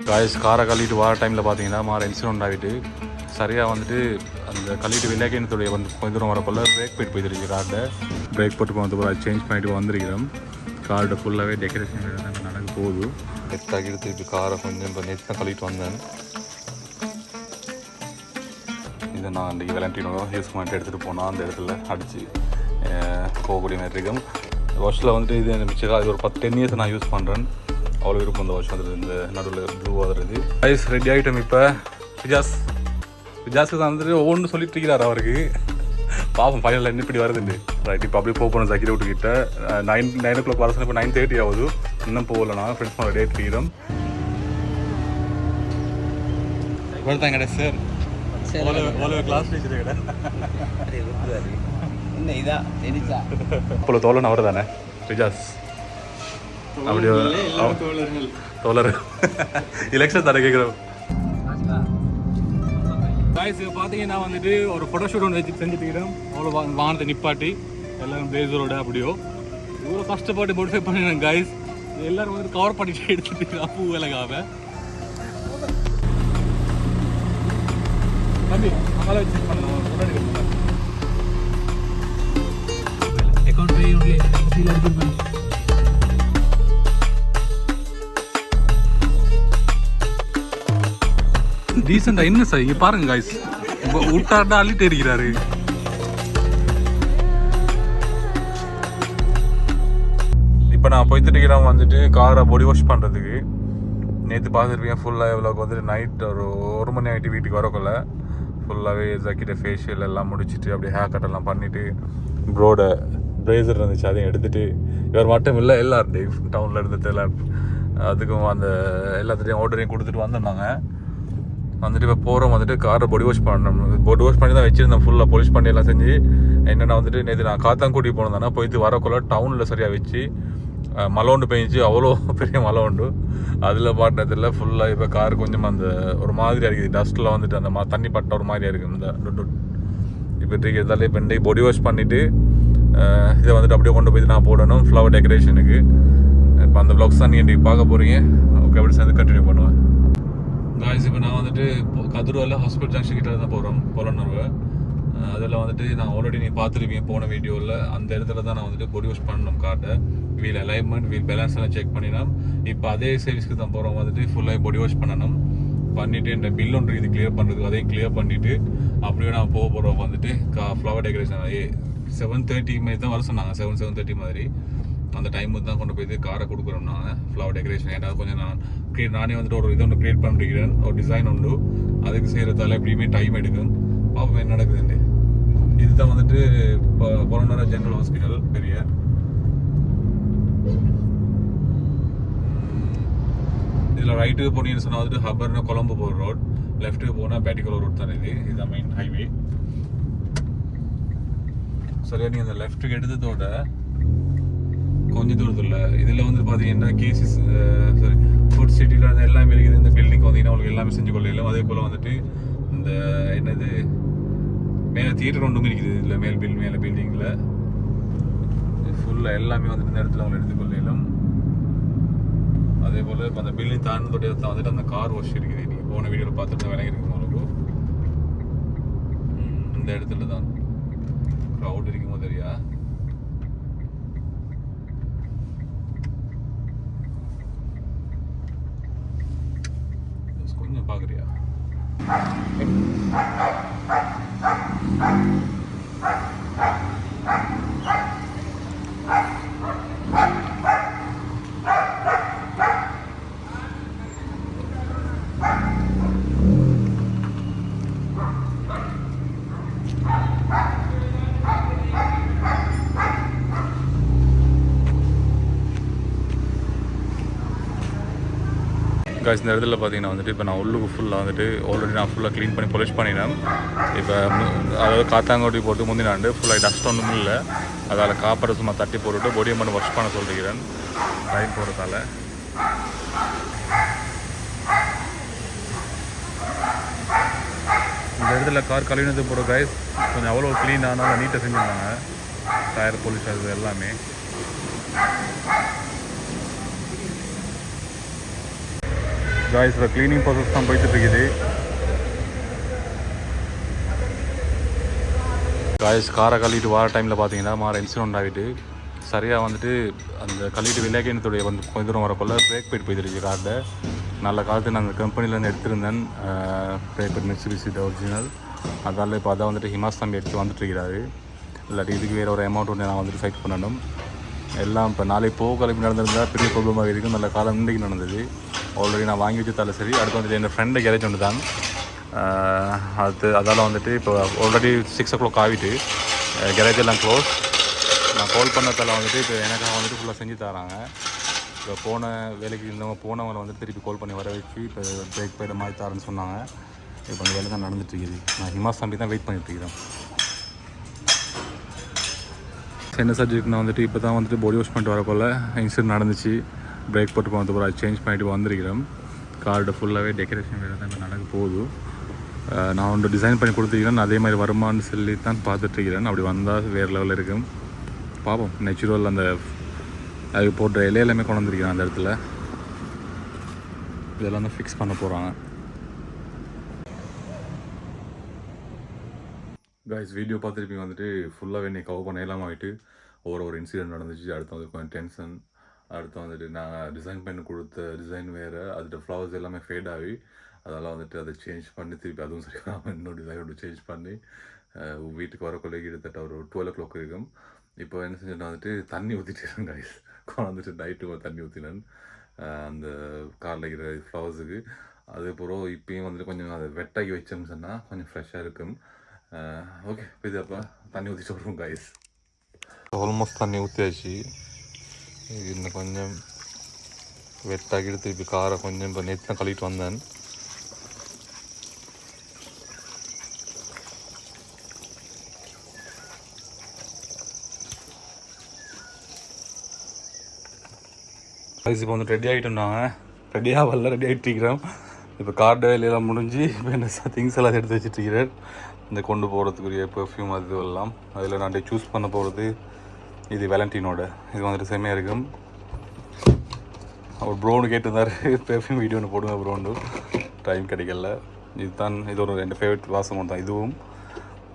Guys காரை கழுவிட்டு வர டைமில் பார்த்தீங்கன்னா மாற இன்சிடென்ட் ஆகிட்டு சரியாக வந்துட்டு அந்த கழுவிட்டு விளையாக்கினத்துடைய வந்து கொஞ்சம் தூரம் வரக்குள்ள பிரேக் போயிட்டு போயிட்டு கார்டை பிரேக் போட்டு வந்து அதை சேஞ்ச் பண்ணிட்டு வந்திருக்கிறோம். கார்டை ஃபுல்லாகவே டெக்கரேஷன் நடக்க போகுது. நெத்தாக்கி எடுத்து இப்போ காரை கொஞ்சம் இப்போ நெத்தாக கழுவிட்டு வந்தேன். இதை நான் அன்றைக்கி விளையாட்டினோட யூஸ் பண்ணிட்டு எடுத்துகிட்டு போனால் அந்த இடத்துல அடித்து போகக்கூடிய மாதிரி இருக்கும். வாஷில் வந்துட்டு இது மிச்சம் இது ஒரு 10 இயர்ஸ் நான் யூஸ் பண்ணுறேன். அவ்வளோ இருக்கும் இந்த வாஷ் வந்துடுது, இந்த நடுவில் ப்ளூ ஆகுறது. ஐஸ் ரெடி ஆகிட்டோம். இப்போ விஜாஸுக்கு வந்துட்டு ஒவ்வொன்று சொல்லிட்டு இருக்கிறார் அவருக்கு. பாப்போம் ஃபைனலில் என்ன இப்படி வருதுண்டு. ரைட் இப்போ அப்படியே போகணும் ஜக்கீர் விட்டுக்கிட்ட 9 o'clock வர சொன்ன. இப்போ 9:30 ஆகுது. இன்னும் போகல. நான் ஃப்ரெண்ட்ஸ் பண்ண டேட் இருக்கிறோம். வருதாங்க கடை சார் கிளாஸ் கடை என்ன இதா தெரிஞ்சா இப்போ தோழன் அவர் தானே விஜாஸ்? அப்படியே தோழர் எலெக்ஷன் தானே கேட்குறோம். காய்ஸ் பார்த்தீங்கன்னா வந்துட்டு ஒரு ஃபோட்டோஷூட் ஒன்று வச்சு செஞ்சுட்டுக்கிறோம். அவ்வளோ வானத்தை நிப்பாட்டி எல்லோரும் பிளேசரோட அப்படியோ இவ்வளோ கஷ்டப்பட்டு மோடிஃபை பண்ணிடுறேன் காய்ஸ். எல்லோரும் வந்து கவர் பண்ணிட்டு எடுத்துட்டு பூ விலகாம தம்பி அங்கே வச்சு பண்ணலாம். அக்கௌண்ட் பே ஒன்லி டீசெண்டா என்ன சார் இங்க பாருங்க காய்ஸ். விட்டார்டா அள்ளிட்டு இருக்கிறாரு. இப்போ நான் போய்த்துட்டு இருக்கிறேன் வந்துட்டு காரை பாடி வாஷ் பண்ணுறதுக்கு. நேற்று பார்த்துருப்பீங்க ஃபுல்லாக இவ்வளோக்கு வந்துட்டு நைட் ஒரு 1 மணி ஆகிட்டு வீட்டுக்கு வரக்குள்ள ஃபுல்லாகவே ஜக்கிட்ட ஃபேஷியல் எல்லாம் முடிச்சுட்டு அப்படியே ஹேர் கட் எல்லாம் பண்ணிவிட்டு ப்ரோட ப்ரேசர் இருந்துச்சு அதையும் எடுத்துகிட்டு இவர் மட்டும் இல்லை எல்லாருடையும் டவுனில் இருந்துட்டு எல்லாம் அதுக்கும் அந்த எல்லாத்துலேயும் ஆர்டரையும் கொடுத்துட்டு வந்திருந்தாங்க. வந்துட்டு இப்போ போகிறோம் வந்துட்டு காரை பாடி வாஷ் பண்ணணும். பாடி வாஷ் பண்ணி தான் வச்சுருந்தேன் ஃபுல்லாக பாலிஷ் பண்ணி எல்லாம் செஞ்சு. என்னென்னா வந்துட்டு நேற்று நான் காத்தாங்குடி போனதானே போயிட்டு வரக்குள்ள டவுனில் சரியாக வச்சு மழை உண்டு பெஞ்சிச்சு. அவ்வளோ பெரிய மழை உண்டு. அதில் பாட்டினதில் ஃபுல்லாக இப்போ கார் கொஞ்சம் அந்த ஒரு மாதிரியாக இருக்குது. டஸ்ட்டில் வந்துட்டு அந்த தண்ணி பட்ட ஒரு மாதிரியாக இருக்குது. இந்த இப்போ இருக்கிறதால இப்போ இன்றைக்கு பாடி வாஷ் பண்ணிவிட்டு இதை வந்துட்டு அப்படியே கொண்டு போய் நான் போடணும் ஃப்ளவர் டெக்கரேஷனுக்கு. இப்போ அந்த வ்ளாக்ஸ் தான் நீங்கள் இன்றைக்கி பார்க்க போகிறீங்க. ஓகே அப்படி சேர்ந்து கண்டினியூ பண்ணுவேன். காய்ஸ் இப்போ நான் வந்துட்டு கதிரோவில் ஹாஸ்பிட்டல் ஜங்ஷன் கிட்ட தான் போகிறோம் பொலனூர்வை. அதில் வந்துட்டு நான் ஆல்ரெடி நீ பார்த்துருப்பீங்க போன வீடியோவில். அந்த இடத்துல தான் நான் வந்துட்டு பாடி வாஷ் பண்ணணும் காட்டை. வீல் அலைன்மெண்ட் வீல் பேலன்ஸ் எல்லாம் செக் பண்ணினோம். இப்போ அதே சர்வீஸ்க்கு தான் போகிறோம். வந்துட்டு ஃபுல்லாக பாடி வாஷ் பண்ணணும். பண்ணிவிட்டு இந்த பில் ஒன்று இது கிளியர் பண்ணுறதுக்கு அதையும் கிளியர் பண்ணிவிட்டு அப்படியே நான் போக போகிறோம். வந்துட்டு ஃப்ளவர் டெக்கரேஷன் 7:30 மாதிரி தான் வர சொன்னாங்க. 7:30 மாதிரி அந்த டைமுக்கு தான் கொண்டு போய் காரை கொடுக்குறோம் நாங்கள் ஃப்ளவர் டெக்கரேஷன். ஏன்னா கொஞ்சம் நானே வந்துட்டு ஒரு இது ஒன்று க்ரியேட் பண்ணிருக்கிறேன். ஒரு டிசைன் உண்டு. அதுக்கு செய்கிறதால எப்படியுமே டைம் எடுக்கும். பார்ப்போம் என்ன நடக்குதுன்னு. இதுதான் வந்துட்டு இப்போ பொலனூர் ஜென்ரல் ஹாஸ்பிட்டல் பெரிய. இதில் ரைட்டுக்கு போனீங்கன்னு சொன்னால் வந்துட்டு ஹப்பர்னு கொழம்பு போகிற ரோட். லெஃப்ட்டுக்கு போனால் பேட்டிக்குலர் ரோட் தானே இதுதான் மெயின் ஹைவே. சரியா நீங்கள் அந்த லெஃப்ட்டுக்கு எடுத்ததோட கொஞ்சம் தூரத்தில் இதில் வந்து பார்த்தீங்கன்னா கேசிஸ் சாரி ஃபுட் சிட்டியில் அந்த எல்லாமே இருக்குது. இந்த பில்டிங் வந்தீங்கன்னா உங்களுக்கு எல்லாமே செஞ்சு கொள்ளையிலும். அதே போல் வந்துட்டு இந்த என்னது மேலே தியேட்டர் ஒன்றும் இருக்குது. இதில் மேலே பில்டிங்கில் ஃபுல்லாக எல்லாமே வந்துட்டு இந்த இடத்துல அவங்க எடுத்துக்கொள்ளையிலும். அதே போல் இப்போ அந்த பில்டிங் தாண்டோடைய வந்துட்டு அந்த கார் வாஷ் இருக்குது. நீங்கள் போன வீடியோவில் பார்த்துட்டு விலகி இருக்கும் உங்களுக்கு. இந்த இடத்துல தான் க்ரௌட் இருக்குமோ தெரியா. கொஞ்சம் பார்க்குறியா? காய்ஸ் இந்த இடத்துல பார்த்தீங்கன்னா வந்துட்டு இப்போ நான் உள்ளுக்கு ஃபுல்லாக வந்துட்டு ஆல்ரெடி நான் ஃபுல்லாக க்ளீன் பண்ணி பாலிஷ் பண்ணினேன். இப்போ அதாவது காத்தாங்கோட்டி போட்டு முந்தினாண்டு ஃபுல்லாக டஸ்ட் ஒன்றும் இல்லை. அதால் காப்பரை சும்மா தட்டி போட்டுவிட்டு பொடியை மட்டும் வாஷ் பண்ண சொல்லிக்கிறேன் டைம் போகிறதால. இந்த இடத்துல கார் கழுவினது போகிற காய்ஸ் கொஞ்சம் அவ்வளோ க்ளீனாக நீட்டாக செஞ்சுருந்தாங்க. டயர் பாலிஷ் அது எல்லாமே. காய்ஸ் க்ளீனிங் ப்ராசஸ் தான் போயிட்டு இருக்குது. காய்ஸ் காரை கழுவிட்டு வர டைமில் பார்த்தீங்கன்னா மாற இன்சிடென்ட் ஆகிட்டு சரியாக வந்துட்டு அந்த கழுவிட்டு விளையாக்கினத்துடைய வந்து கொஞ்சம் தூரம் வரக்குள்ள பிரேக் பேட் போயிடுச்சு கார்டு. நல்ல காலத்து நான் அந்த கம்பெனிலேருந்து எடுத்திருந்தேன் பிரேக் பேட் மிட்சுபிஷி ஒரிஜினல். அதால் இப்போ அதான் வந்துட்டு ஹிமாஸ் தம்பி எடுத்து வந்துட்டுருக்கிறாரு. இல்லாட்டி இதுக்கு வேறு ஒரு அமௌண்ட் ஒன்று நான் வந்துட்டு ஃபைட் பண்ணணும். எல்லாம் இப்போ நாளைக்கு கிளம்பி நடந்திருந்தால் பெரிய ப்ராப்ளமாக இருக்கும். நல்ல காலம் இன்றைக்கு நடந்தது. ஆல்ரெடி நான் வாங்கி வச்சதால சரி. அடுத்து வந்துட்டு என் ஃப்ரெண்டு கேரேஜ் ஒன்று தான் அதால் வந்துட்டு இப்போ ஆல்ரெடி 6 o'clock ஆகிட்டு கேரேஜ் எல்லாம் க்ளோஸ். நான் கால் பண்ணதால் வந்துட்டு இப்போ எனக்காக வந்துட்டு ஃபுல்லாக செஞ்சு தராங்க. இப்போ போன வேலைக்கு இருந்தவங்க போனவங்களை வந்துட்டு திருப்பி கால் பண்ணி வர வச்சு இப்போ பிரேக் பேட மாதிரி தரேன்னு சொன்னாங்க. இப்போ அந்த வேலை தான் நடந்துட்டுருக்குது. நான் ஹிமாஸ் தம்பி தான் வெயிட் பண்ணிட்டுருக்கிறேன். என்ன சப்ஜெக்ட்னா வந்துட்டு இப்போ தான் வந்துட்டு பாடி வாஷ் பண்ணிட்டு வரக்குள்ள இன்சிடென்ட் நடந்துச்சு. பிரேக் போட்டு போனது அப்புறம் சேஞ்ச் பண்ணிட்டு வந்திருக்கிறேன். கார்டு ஃபுல்லாகவே டெக்கரேஷன் வேலை தான் இப்போ நடக்க போகுது. நான் ஒன்று டிசைன் பண்ணி கொடுத்துருக்கிறேன். அதே மாதிரி வருமானு சொல்லி தான் பார்த்துட்ருக்கிறேன். அப்படி வந்தால் வேறு லெவலில் இருக்கும். பார்ப்போம். நேச்சுரல் அந்த அதுக்கு போட்ட இலையெல்லாமே கொண்டு வந்திருக்கிறேன் அந்த இடத்துல. இதெல்லாம் தான் ஃபிக்ஸ் பண்ண போகிறாங்க. கைஸ் வீடியோ பார்த்துருப்பீங்க வந்துட்டு ஃபுல்லாகவே இன்னைக்கு கவர் பண்ண எல்லாம் ஆகிட்டு ஒரு இன்சிடென்ட் நடந்துச்சு. அடுத்து வந்து கொஞ்சம் டென்ஷன். அடுத்து வந்துட்டு நான் டிசைன் பண்ணி கொடுத்த டிசைன் வேறு அதோட ஃப்ளவர்ஸ் எல்லாமே ஃபேட் ஆகி அதெல்லாம் வந்துட்டு அதை சேஞ்ச் பண்ணி திருப்பி அதுவும் சரி இன்னொரு டிசைனோட சேஞ்ச் பண்ணி வீட்டுக்கு வரக்குள்ளே கிட்டத்தட்ட ஒரு 12 o'clock இருக்கும். இப்போ என்ன செஞ்சேன்னா வந்துட்டு தண்ணி ஊற்றிட்டேன் கைஸ். வந்துட்டு நைட்டு தண்ணி ஊற்றினேன் அந்த காரில் இருக்கிற ஃப்ளவர்ஸுக்கு. அதுக்கப்புறம் இப்போயும் வந்துட்டு கொஞ்சம் அதை வெட்டாக்கி வச்சோம்னு சொன்னால் கொஞ்சம் ஃப்ரெஷ்ஷாக இருக்கும். ஓகே இப்போ இது அப்போ தண்ணி ஊற்றிட்டு வருவோம் கைஸ். ஆல்மோஸ்ட் தண்ணி ஊற்றியாச்சு. இது இன்னும் கொஞ்சம் வெட்டாக்கிட்டு திருப்பி காரை கொஞ்சம் இப்போ நேற்று தான் கழுவிட்டு வந்தேன். இப்போ வந்து ரெடி ஆகிட்டோம்னாங்க. ரெடியாக வரல, ரெடி ஆகிட்டுருக்கிறோம். இப்போ கார்டு வேலையெல்லாம் முடிஞ்சு இப்போ என்ன திங்ஸ் எல்லாம் எடுத்து வச்சுட்டுருக்கிறேன். இந்த கொண்டு போகிறதுக்குரிய பெர்ஃப்யூம் அது எல்லாம். அதில் நான் சூஸ் பண்ண போகிறது இது வேலண்டினோட. இது வந்துட்டு செம்மையாக இருக்கும். அவர் ப்ரௌனு கேட்டிருந்தார் பெர்ஃப்யூம் வீடியோ ஒன்று போடுங்க ப்ரௌண்டு. டைம் கிடைக்கல. இது ஒரு 2 ஃபேவரட் வாசம் ஒன்று தான். இதுவும்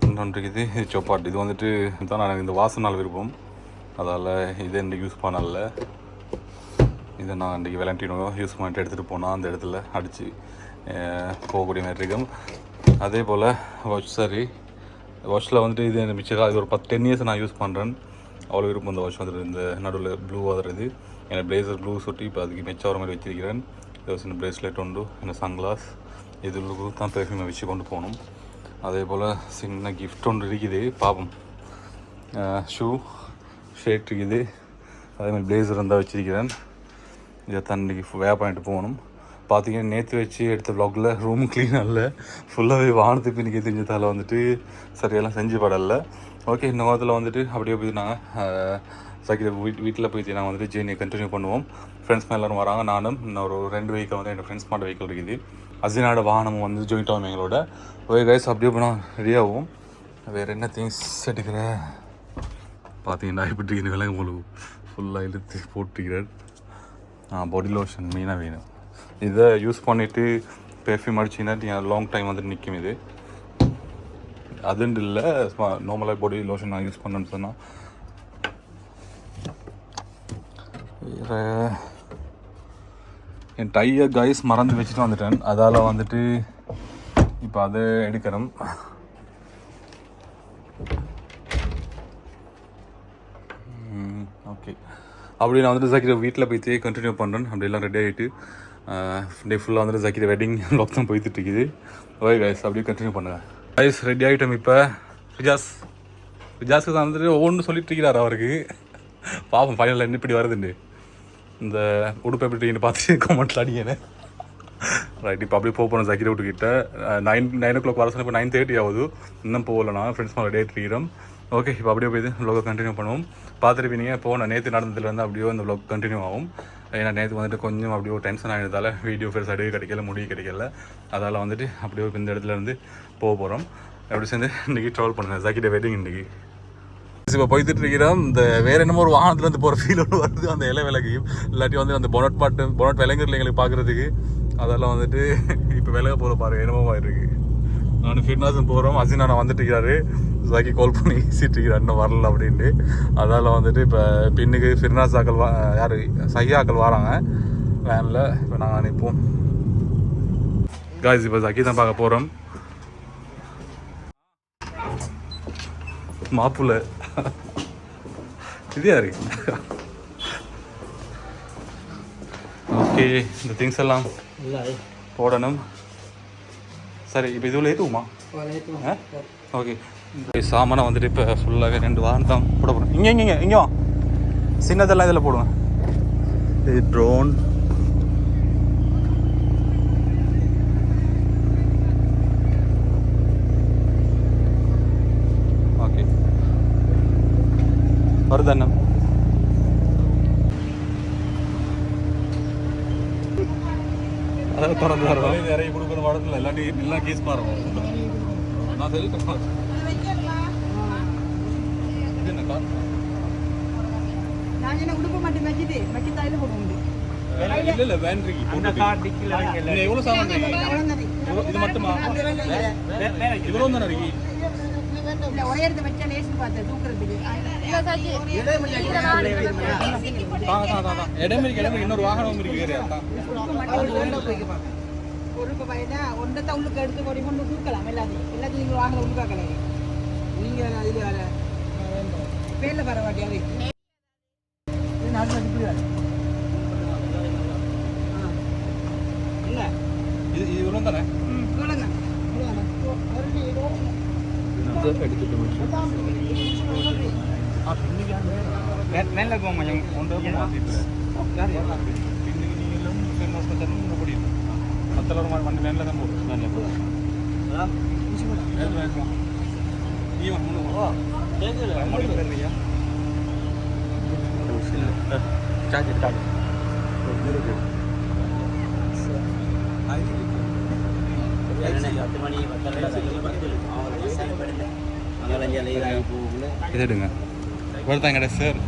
இன்னொன்று இது சொப்பாட். இது வந்துட்டு தான் எனக்கு இந்த வாசம் நாள் விருப்பம். அதால் இதை இன்றைக்கி யூஸ் பண்ணல. இதை நான் இன்றைக்கி வேலண்டினோ யூஸ் பண்ணிட்டு எடுத்துகிட்டு போனால் அந்த இடத்துல அடித்து போகக்கூடிய மாதிரி இருக்கும். அதே போல் வாட்சில் வந்துட்டு இது மிச்சம் இது ஒரு 10 years நான் யூஸ் பண்ணுறேன். அவ்வளோ விருப்பம் இந்த வாட்ச் வந்துட்டு இந்த நடுவில் ப்ளூ வருது. எனக்கு பிளேசர் ப்ளூ சுட்டி இப்போ அதுக்கு மிச்சம் வர மாதிரி வச்சிருக்கிறேன். இது சின்ன பிரேஸ்லெட் உண்டு, என்ன சன்கிளாஸ். இது தான் பெர்ஃப்யூமை வச்சு கொண்டு போகணும். அதே போல் சின்ன கிஃப்ட் ஒன்று இருக்குது, பார்ப்போம். ஷூ ஷர்ட் இருக்குது. அதே மாதிரி பிளேசர் இருந்தால் வச்சுருக்கிறேன். இதை தண்ணிக்கு வேர் பண்ணிட்டு போகணும். பார்த்தீங்கன்னா நேற்று வச்சு எடுத்த வ்ளாகில் ரூம் க்ளீன் இல்லை, ஃபுல்லாகவே வானத்துக்கு இன்றைக்கி தெரிஞ்சதால் வந்துட்டு சரியெல்லாம் செஞ்சு படலை. ஓகே, இந்த வாரத்தில் வந்துட்டு அப்படியே போய் நாங்கள் சைக்கிள் வீட்டில் போயிட்டு நாங்கள் வந்துட்டு ஜேர்னியை கண்டினியூ பண்ணுவோம். ஃப்ரெண்ட்ஸ் எல்லோரும் வராங்க. நானும் இன்னும் ஒரு 2 வெஹிக்கிள் வந்து என்னோடய ஃப்ரெண்ட்ஸ் மாட்ட வெஹிக்கிள் இருக்குது. அசினாட வாகனம் வந்து ஜாயிண்ட் ஆகும் எங்களோட. ஓகே கைஸ், அப்படியே போனால் ரெடியாகும். வேறு என்ன திங்ஸ் எடுக்கிறேன் பார்த்தீங்கன்னா இப்படி இந்த விலங்கு முழு ஃபுல்லாக இழுத்து போட்டுக்கிறேன். பாடி லோஷன் மெயினாக வேணும். இதை யூஸ் பண்ணிவிட்டு பெர்ஃப்யூம் அடிச்சிங்கன்னா நீங்கள் லாங் டைம் வந்துட்டு நிற்கும். இது அதுன்னு இல்லை, நார்மலாக பாடி லோஷன் நான் யூஸ் பண்ணேன்னு சொன்னால். வேறு என் டையை கைஸ் மறந்து வச்சுட்டு வந்துட்டேன். அதால் வந்துட்டு இப்போ அதை எடுக்கிறேன். ஓகே, அப்படி நான் வந்துட்டு ஜாக்கிர வீட்டில் போய்ட்டு கண்டினியூ பண்ணுறேன். அப்படியெல்லாம் ரெடி ஆகிட்டு டே ஃபுல்லாக வந்துட்டு ஜாக்கிர வெட்டிங் வ்ளாக் தான் போய்த்துட்டு இருக்குது. ஓகே கைஸ், அப்படியே கண்டினியூ பண்ணுங்கள். கைஸ் ரெடி ஆகிட்டோம். இப்போ ரிஜாஸுக்கு தான் வந்துட்டு ஒவ்வொன்று சொல்லிட்டு இருக்கிறார் அவருக்கு. பாப்போம் ஃபைனலில் என்ன இப்படி வருதுண்டு. இந்த உடுப்பு எப்படி பார்த்துட்டு கமெண்ட்டில் அடிக்கணும். ரைட், இப்போ அப்படியே போகணும் ஜாக்கிர விட்டுக்கிட்ட. 9 o'clock வர சொன்ன. இப்போ 9:30 ஆகுது. இன்னும் போகல. நான் ஃப்ரெண்ட்ஸ் மேலே டேட் இருக்கிறோம். ஓகே, இப்போ அப்படியே போய் வ்ளாகை கண்டினியூ பண்ணுவோம். பார்த்துருப்பீங்க போன நேற்று நடந்ததுலேருந்து அப்படியே இந்த வ்ளாக் கண்டினியூ ஆகும். ஏன்னா நேற்று வந்துட்டு கொஞ்சம் அப்படியே டென்ஷன் ஆகினதால் வீடியோ ஃபேஸ் அடியே கிடைக்கல, முடிவு கிடைக்கல. அதால் வந்துட்டு அப்படியே இந்த இடத்துலேருந்து போக போகிறோம். அப்படி சேர்ந்து இன்றைக்கி ட்ராவல் பண்ணுங்கள் ஜாக்கிட்ட வெட்டிங் இன்றைக்கி. இப்போ போய்த்துட்டு இருக்கிறோம். இந்த வேறு என்னமோ ஒரு வாகனத்துலேருந்து போகிற ஃபீல் ஒன்று வருது. அந்த இலை விலகையும் இல்லாட்டி வந்து அந்த பொனட் விலங்குகள் எங்களுக்கு பார்க்குறதுக்கு அதெல்லாம் வந்துட்டு இப்போ விலக போகிற பாரு என்னமோ இருக்கு. நான் ஃபிட்னஸும் போகிறோம். அசினா வந்துட்டு இருக்கிறாரு. ஜாக்கி கால் பண்ணி ஈசிட்டு இருக்கிறார் இன்னும் வரல அப்படின்ட்டு. அதால் வந்துட்டு இப்போ பின்னுக்கு ஃபிட்னஸ் ஆக்கள் யார் சையாக்கள் வராங்க வேனில். இப்போ நாங்கள் அனுப்போம் காய்ஸ். இப்போ ஜக்கி தான் பார்க்க போகிறோம். மாப்புல இது யாரு? ஓகே, இந்த திங்ஸ் எல்லாம் போடணும். சரி, இப்போ இதுவில் ஏற்றுவோமா? ஓகே, சாமானை வந்துட்டு இப்போ ஃபுல்லாகவே 2 வாரம் தான் போட போகிறோம். இங்கே வா, சின்னதெல்லாம் இதில் போடுவேன். இது ட்ரோன். ஓகே, வருதண்ணம். அதாவது திறந்து தரோம். நிறைய கொடுக்குற வாடத்தில் இல்லாட்டி எல்லாம் கேஸ் பாருவோம். நான் சொல்லிட்டு இது என்ன கார்? நான் என்ன உடுப்ப மாட்டேன். மச்சி தாயில போடுவோம். இல்ல வேன் இருக்கு. அந்த கார் டிக்கில வைக்கல. எவ்வளவு சாமான் இருக்கு? இது மட்டுமா? இவ்வளவு தான இருக்கு. இல்ல ஒரே இடத்துல வச்சா லேஸ் பார்த்து தூக்குறதுக்கு. இல்ல சாச்சி. இடம் இன்னொரு வாகனம் இருக்கு வேற. ஒரு ரூபாய்னா ஒன்றத்தை உள்ளுக்கு எடுத்து கொடி கொண்டு தூக்கலாம். எல்லாத்தையும் நீங்க வாகனம் உள்ளுக்காக்கல. நீங்க இதுல பேர்ல பரவாட்டியாவே இது இவ்வளோ தானே? மேலே கொஞ்சம் ஒன்று மற்றெல்லாம் வண்டி வேனில் தான் போடும். வேனில் போதும். இது எடுங்க. ஒருத்தாங்கடா சார்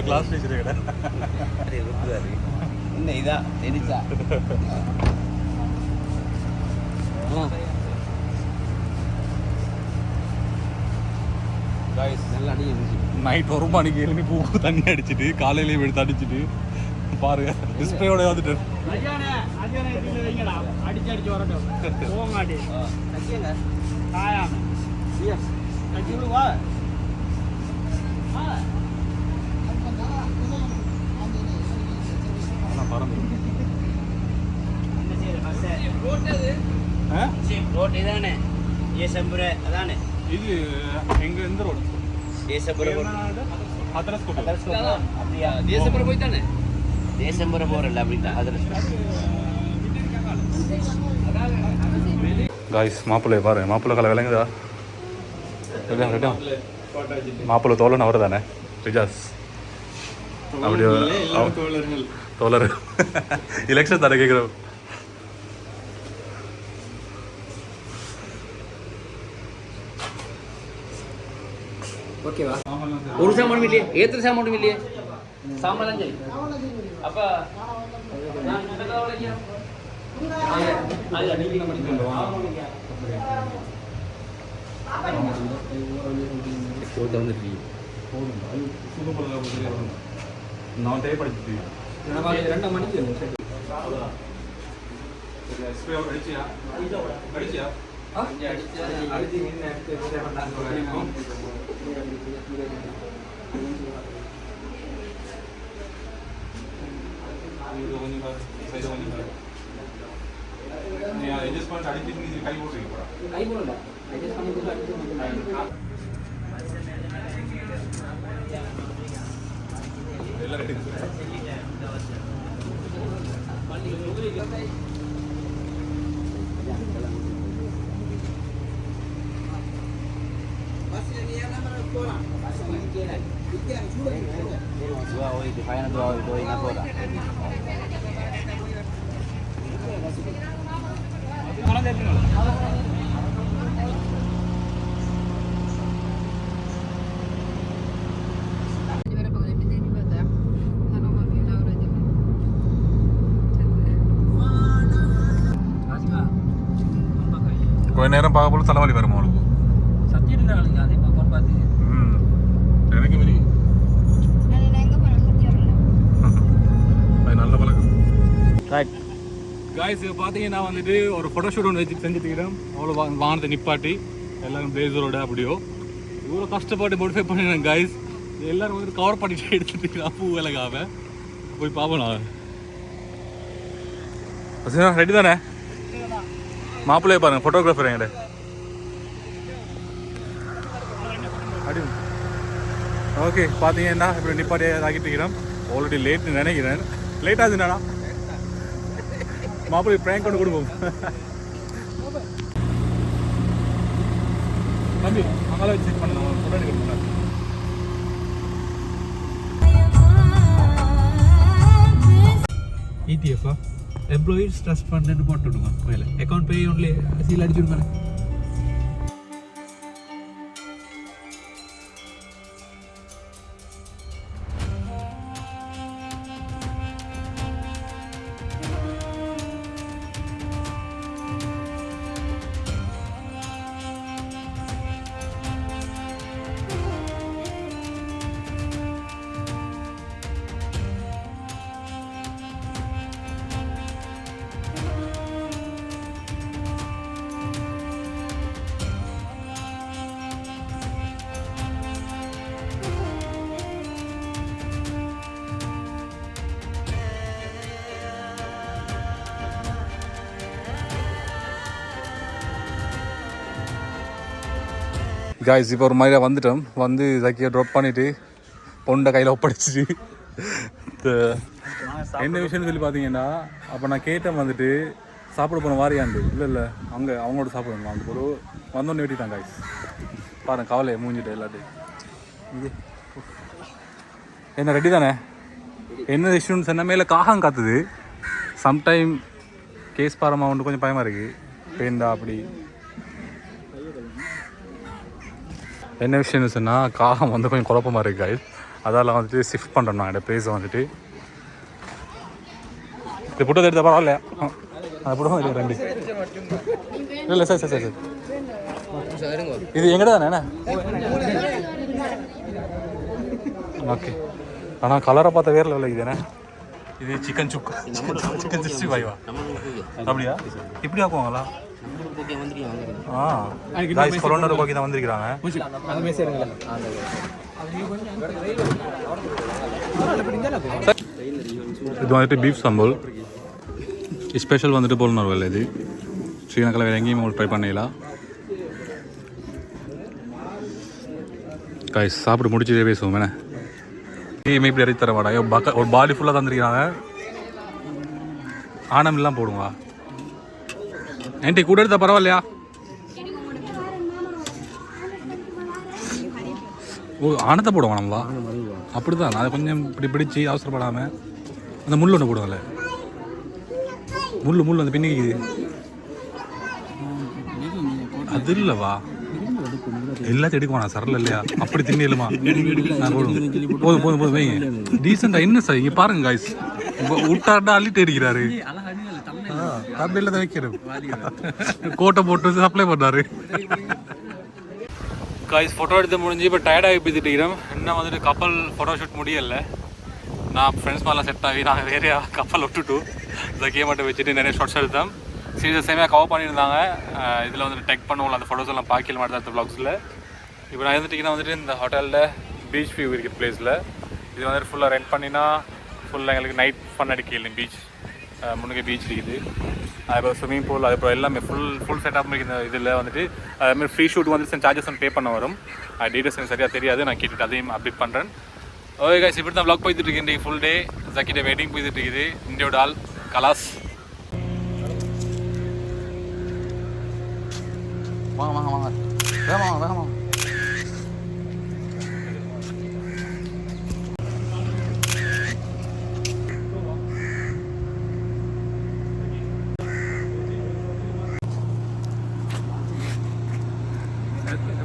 கிளாஸ் டீச்சர் கடை என்ன இதா தெரிச்சா நல்லா அடி. நைட் 1 மணிக்கு எழுப்பி பூ தண்ணி அடிச்சுட்டு காலையிலேயே எடுத்து அடிச்சுட்டு பாருங்க டிஸ்பிளேயோட வந்துட்டு அடிச்சு வரட்டும். போங்காட்டி வா ரோட் இதானே ஏசம்புர அதானே இது எங்க எந்த ரோடு? ஏசம்புர அப்படியா? தேசம்புர போய் தானே தேசம்புர போறல அப்படின்னா காய்ஸ் மாப்பிள்ளை பாரு. மாப்பிள்ளை கலை விளங்குதா? மாப்பிள்ளை தோழன் அவர் தானே ரிஜாஸ். அப்படியே தோழர் எலெக்ஷன் தானே கேட்குறோம். ஓகேவா? ஒரு சாமானும் இல்லையே, ஏத்துற சாமானும் இல்லையே. சாமான் சரி. அப்ப நான் படிச்சுட்டு 2 மணிக்கு அடிச்சியா? அட்ஜஸ்ட் அடிச்சு கை போட்டு கை போடல அட்ஜஸ்ட் பண்ணி கொஞ்ச நேரம் பார்க்க போல தலைவலி வரும் அவளுக்கு. சத்தியம் தான் அதே ஃபோன் பார்த்து எனக்கு வெளி அது நல்ல பழக்கம். ரைட் காய்ஸ் இப்போ பார்த்தீங்கன்னா வந்துட்டு ஒரு ஃபோட்டோஷூட் ஒன்று வச்சு செஞ்சுட்டுக்கிறோம். அவ்வளோ வானத்தை நிப்பாட்டி எல்லாரும் பிளேசரோட அப்படியோ இவ்வளோ கஷ்டப்பட்டு மோடிஃபை பண்ணிடுறேன் காய்ஸ். எல்லாரும் வந்து கவர் பண்ணிட்டு எடுத்துட்டு பூ வேலைக்காக போய் பார்ப்போம். நான் ரெடி தானே? மாப்பிள்ளையே பாருங்க, ஃபோட்டோகிராஃபர் என்கிட்ட அடி. ஓகே பார்த்தீங்கன்னா இப்படி நிப்பாட்டியே ஆகிட்டு இருக்கிறோம். ஆல்ரெடி லேட்னு நினைக்கிறேன். லேட் ஆகுதுண்ணா மாப்பிள்ளை ப்ராங்க் கொண்டு கொடுப்போம். தம்பி அங்கே செக் பண்ணலாம் ஃபோட்டோ எடுக்கணும். ETF Employees Trust Fund എന്ന് പോട്ടിടുക മേലെ അക്കൗണ്ട് പേ ഓൺലി സീൽ അടിച്ചിടുക. காய்ஸ் இப்போ ஒரு மாதிரியாக வந்துட்டோம். வந்து ஜக்கியை ட்ராப் பண்ணிவிட்டு பொண்டை கையில் ஒப்படைச்சிட்டு என்ன விஷயம்னு சொல்லி பார்த்தீங்கன்னா அப்போ நான் கேட்டேன் வந்துட்டு சாப்பிட போன வாரியாண்டு. இல்லை அங்கே அவங்களோட சாப்பிடணும். அந்த ஒரு வந்தோடனே வெட்டிட்டான் காய்ஸ். பாருங்க கவலையை மூஞ்சிட்டு எல்லாத்தையும். இது என்ன ரெடி தானே? என்ன இஷ்யூன்னு சொன்ன மேலே காகம் காத்துது. சம்டைம் கேஸ் பாரமாக வந்து கொஞ்சம் பயமாக இருக்குது. பேண்டா அப்படி என்ன விஷயம்னு சொன்னால் காகம் வந்து கொஞ்சம் குழப்பமாக இருக்குது காய்ஸ். அதால் வந்துட்டு ஷிஃப்ட் பண்ணுறோம் நான் இந்த ப்ளேஸை வந்துட்டு. இது புட்டத்தை எடுத்த பரவாயில்ல. அது புட்டம் ரெண்டு இல்லை சார் சார் சார் இது எங்கடா தானே? ஓகே. ஆனால் கலரை பார்த்த வேறு லெவலில் இதுதானே? இது சிக்கன் சுக்கா சிக்கன் 65 அப்படியா? இப்படி ஆக்குவாங்களா? கொரோனா கோக்கி தான் வந்திருக்கிறாங்க. இது வந்துட்டு பீஃப் சம்பல் ஸ்பெஷல் வந்துட்டு போலனர்வல். இது ஸ்ரீநகரில் வேறு எங்கேயும் ட்ரை பண்ணிடலாம். காய்ஸ் சாப்பிட்டு முடிச்சுட்டே பேசுவோம். என்ன எங்கேயுமே இப்படி இறச்சி தர வாடா. ஒரு பாடி ஃபுல்லாக தந்துருக்கிறாங்க. ஆனமெல்லாம் போடுவா. ஏன்ட்டி கூட எடுத்தா பரவாயில்லையா? ஓ ஆனத்தை போடுவோம் நம்மளா? அப்படி தான். அதை கொஞ்சம் இப்படி பிடிச்சி அவசரப்படாமல் அந்த முள் ஒன்று போடுவோம்ல. முள் அந்த பின்னிக்கு அது இல்லைவா? எல்லாத்தையும் எடுக்குவானா சரல இல்லையா? அப்படி தின்னிலுமா? போதும் போதும் போதும் வைங்க. டீசெண்டாக என்ன சார் இங்கே பாருங்க காய்ஸ். விட்டாட்டா அள்ளிட்டு அடிக்கிறாரு. தமிழ்ல தான் வைக்கிறது. கோட்டை போட்டு சப்ளை பண்ணாரு. காய்ஸ் ஃபோட்டோ எடுத்து முடிஞ்சு இப்போ டயர்டாகி போய்த்துட்டுக்கிறோம். இன்னும் வந்துட்டு கப்பல் ஃபோட்டோ ஷூட் முடியலை. நான் ஃப்ரெண்ட்ஸ் மாதிரிலாம் செட் ஆகி நாங்கள் வேறையா கப்பல் விட்டுட்டு ஜக்கியை மட்டும் வச்சுட்டு நிறைய ஷார்ட்ஸ் எடுத்தோம். சீரியஸ் சேமையாக கவர் பண்ணியிருந்தாங்க. இதில் வந்துட்டு டெக் பண்ணுவோம். அந்த ஃபோட்டோஸ் எல்லாம் பார்க்கல மாதிரி தான் வ்ளாக்ஸில். இப்போ நான் இருந்துட்டிங்கன்னா வந்துட்டு இந்த ஹோட்டலில் பீச் வியூ இருக்கிற பிளேஸில் இது வந்துட்டு ஃபுல்லாக ரெண்ட் பண்ணினா ஃபுல்லாக எங்களுக்கு நைட் ஃபன் அடிக்கல. பீச் முன்னுக்கு பீச் இருக்குது. அதுக்கப்புறம் ஸ்விம்மிங் பூல், அதுக்கப்புறம் எல்லாமே ஃபுல் செட்டப் இருக்குது. இதில் வந்துட்டு அதுமாதிரி ஃப்ரீ ஷூட் வந்து சார்ஜஸ் பே பண்ண வரும். டீட்டெயில்ஸ் எனக்கு சரியாக தெரியாது. நான் கேட்டுட்டு அதையும் அப்டேட் பண்ணுறேன். ஓகே கைஸ் இப்படி தான் வ்ளாக் போய்த்துட்டு இருக்கு. இன்றைக்கி ஃபுல் டே ஜக்கிட்ட வெட்டிங் போய்த்துட்டு இருக்குது. இந்தியோட ஆள் கலாஸ். வாங்க வாங்க வாங்க வேகமாக வேகமாக.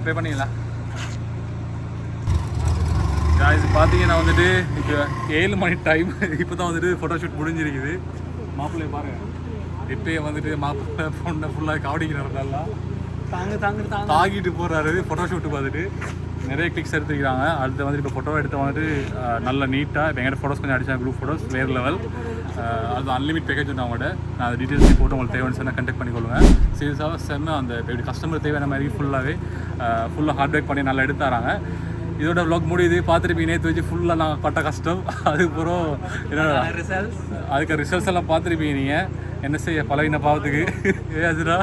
பே பண்ணிங்களா? காய்ஸ் பார்த்தீங்கன்னா வந்துட்டு இப்போ 7 மணி டைம். இப்போ தான் வந்துட்டு ஃபோட்டோ ஷூட் முடிஞ்சிருக்குது. மாப்பிள்ளையை பாருங்கள். இப்போயே வந்துட்டு மாப்பிள்ளை பொண்ணை ஃபுல்லாக கவனிக்கிறாரு. நல்லா தாங்கிட்டு போகிறாரு ஃபோட்டோ ஷூட்டு பார்த்துட்டு நிறைய கிளிக்ஸ் எடுத்துக்கிறாங்க. அடுத்து வந்துட்டு இப்போ ஃபோட்டோ எடுத்து வந்துட்டு நல்ல நீட்டாக இப்போ எங்கிட்ட ஃபோட்டோஸ் கொஞ்சம் அடிச்சாங்க குரூப் ஃபோட்டோஸ் வேறு லெவல். அது அன்லிமிட் பேக்கேஜ் வந்து அவங்கள்ட்ட நான் அந்த டீட்டெயில்ஸ் போட்டு உங்களுக்கு தேவைன்னு சொன்னால் கண்டெக்ட் பண்ணிக்கொள்ளுங்க. சீரியஸாக செம்ம அந்த எப்படி கஸ்டமர் தேவையான மாதிரி ஃபுல்லாக ஹார்ட் ஒர்க் பண்ணி நல்லா எடுத்து தராங்க. இதோட வ்ளாக் முடியுது. பார்த்துருப்பீங்க நேற்று வச்சு ஃபுல்லாக நாங்கள் பட்ட கஷ்டம். அதுக்கப்புறம் என்னோட அதுக்கு ரிசல்ட்ஸ் எல்லாம் பார்த்துருப்பீங்க நீங்கள். என்ன செய்ய பழகின பாவத்துக்கு அதுடா.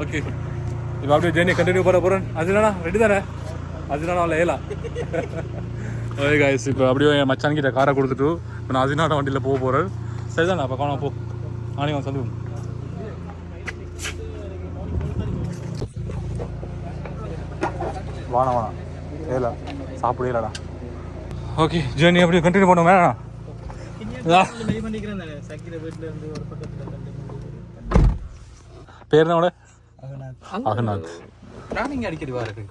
ஓகே இப்போ அப்படியே ஜேர்னி கண்டினியூ பண்ண போகிறேன். அதுலண்ணா ரெடி தானே? அதுனா அவளை ஏலா. ஓகே காய்ஸ் இப்போ அப்படியே என் மச்சான்கிட்ட காரை கொடுத்துட்டு இப்போ நான் அதினாட வண்டியில் போக போகிறேன். சரிதானே? அப்போ காணாம போ நானே வந்து சந்துவோம். வாணா ஏலா சாப்பிடலடா. ஓகே ஜேர்னி அப்படியே கண்டினியூ பண்ணுவோம். வேணா பேர் என்ன? அகநாத். நான் இங்கே அடிக்கடி வரேன்.